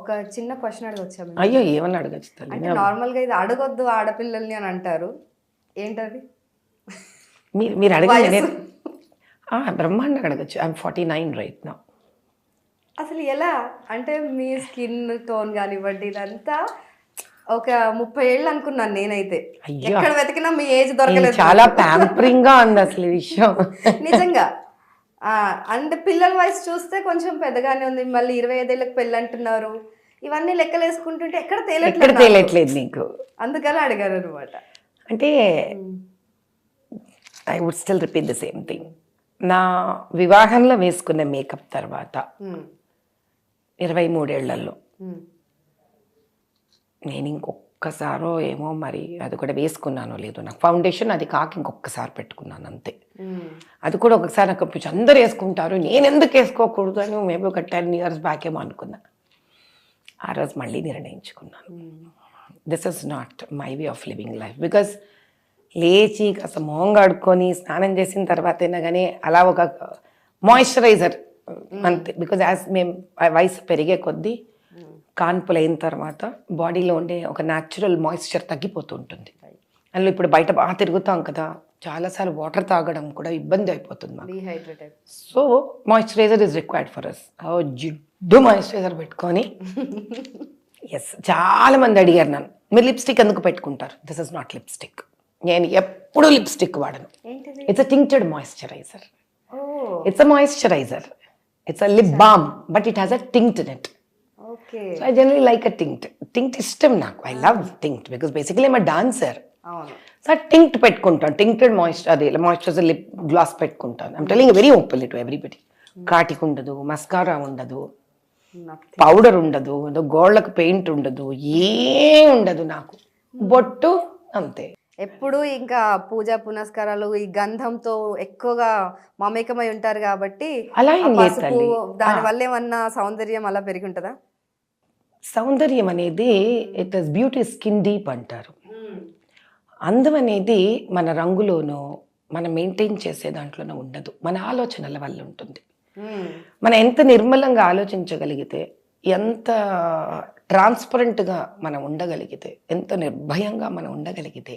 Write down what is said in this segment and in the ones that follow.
ఒక చిన్న క్వశ్చన్ అడగొచ్చా మిమ్మల్ని? అయ్యో ఏమన్నా అడగచ్చు తల్లి. అంటే నార్మల్గా ఇది అడగొద్దు ఆడపిల్లల్ని అని అంటారు, ఏంటది? మీరు అడగండి, వయసు. బ్రహ్మాండ అడగచ్చు. I'm 49 right now. అసలు ఎలా అంటే మీ స్కిన్ టోన్ కానివ్వండి, ఇదంతా ఒక 30 ఏళ్ళు అనుకున్నాను నేనైతే. అయ్యో. ఎక్కడ వెతికినా మీ ఏజ్ దొరకలేదు. చాలా ప్యాంపరింగ్ గా ఉంది అసలు ఈ విషయం. నిజంగా. అంటే పిల్లల వయసు చూస్తే కొంచెం పెద్దగానే ఉంది, మళ్ళీ 25 ఏళ్ళకి పెళ్ళి అంటున్నారు. ఇవన్నీ లెక్కలు వేసుకుంటుంటే ఎక్కడ ఎక్కడ తేలట్లేదు నీకు. అందుకని అడిగారు అనమాట. అంటే I would still repeat the same thing. నా వివాహంలో వేసుకున్న మేకప్ తర్వాత 23 ఏళ్లలో నేను ఇంకొక్కసారో ఏమో మరి అది కూడా వేసుకున్నానో లేదో, నాకు ఫౌండేషన్ అది కాక ఇంకొకసారి పెట్టుకున్నాను అంతే. అది కూడా ఒకసారి నాకు అనిపించి అందరు వేసుకుంటారు, నేను ఎందుకు వేసుకోకూడదు అని మేబీ ఒక 10 years బ్యాక్ ఏమో అనుకున్నా. ఆ రోజు మళ్ళీ నిర్ణయించుకున్నాను, this is not my way of living life. Because లేచి కాస్త మొహం కడుక్కొని స్నానం చేసిన తర్వాత అయినా కానీ అలా ఒక మాయిశ్చరైజర్ అంతే. బికాజ్ యాజ్ మేము వయసు పెరిగే కొద్దీ కాన్పులు అయిన తర్వాత బాడీలో ఉండే ఒక న్యాచురల్ మాయిశ్చర్ తగ్గిపోతూ ఉంటుంది. అందులో ఇప్పుడు బయట బాగా తిరుగుతాం కదా, చాలాసార్లు వాటర్ తాగడం కూడా ఇబ్బంది అయిపోతుంది మాకు. So moisturiser is required for us. జిడ్డు మాయిశ్చరైజర్ పెట్టుకొని ఎస్, చాలా మంది అడిగారు నన్ను, మీరు లిప్స్టిక్ ఎందుకు పెట్టుకుంటారు? This is not lipstick. నేను ఎప్పుడు లిప్స్టిక్ వాడను. It's a tinted moisturiser. It's a moisturiser, it's a lip balm, but it has a tint in it. So I generally like a tinct. Tinct ఇష్టం నాకు. I love tinct because basically I'm a dancer. So tinct పెట్టుకుంటాను, tinted moisturiser lip gloss పెట్టుకుంటాను. I'm telling you very openly to everybody. కాటికి ఉండదు, mascara ఉండదు, powder ఉండదు, గోళ్ళకు paint ఉండదు, ఏం ఉండదు నాకు. బొట్టు అంతే. ఎప్పుడు ఇంకా పూజ పునస్కారాలు ఈ గంధంతో ఎక్కువగా మమేకమై ఉంటారు కాబట్టి అలా ఏం లేదు తల్లి. దాని వల్ల ఏమన్నా సౌందర్యం అలా పెరిగి ఉంటుందా? సౌందర్యం అనేది it is beauty skin deep అంటారు. అందం అనేది మన రంగులోనో మనం మెయింటైన్ చేసే దాంట్లోనో ఉండదు, మన ఆలోచనల వల్ల ఉంటుంది. మనం ఎంత నిర్మలంగా ఆలోచించగలిగితే, ఎంత ట్రాన్స్పరెంట్గా మనం ఉండగలిగితే, ఎంత నిర్భయంగా మనం ఉండగలిగితే,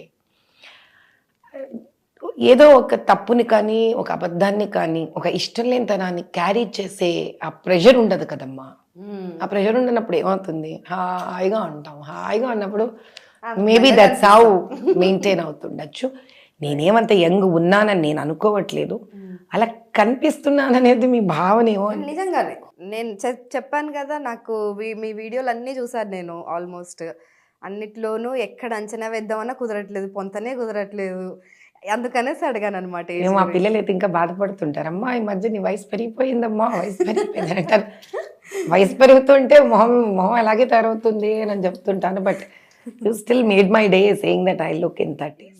ఏదో ఒక తప్పుని కానీ, ఒక అబద్ధాన్ని కానీ, ఒక ఇష్టం లేనితనాన్ని క్యారీ చేసే ఆ ప్రెషర్ ఉండదు కదమ్మా. ఆ ప్రెషర్ ఉండనప్పుడు ఏమవుతుంది, హాయిగా ఉంటాం. హాయిగా ఉన్నప్పుడు మేబీ దట్స్ హౌ మెయింటైన్ అవుతుండొచ్చు. నేనేమంత యంగ్ ఉన్నానని నేను అనుకోవట్లేదు, అలా కనిపిస్తున్నాననేది మీ భావన ఏమో. నిజంగానే నేను చెప్పాను కదా, నాకు మీ వీడియోలు అన్నీ చూసాను నేను. ఆల్మోస్ట్ అన్నిట్లోనూ ఎక్కడ అంచనా వేద్దామన్నా కుదరట్లేదు, పొంతనే కుదరట్లేదు. అందుకనేసి అడిగాను అనమాట. మా పిల్లలు అయితే ఇంకా బాధపడుతుంటారమ్మా, ఈ మధ్య నీ వయసు పెరిగిపోయిందమ్మా, వయసు పెరిగిపోయింది అంటారు. వయసు పెరుగుతుంటే మొహం అలాగే తయారవుతుంది అని చెప్తుంటాను. But you still made my day saying that I look in 30s.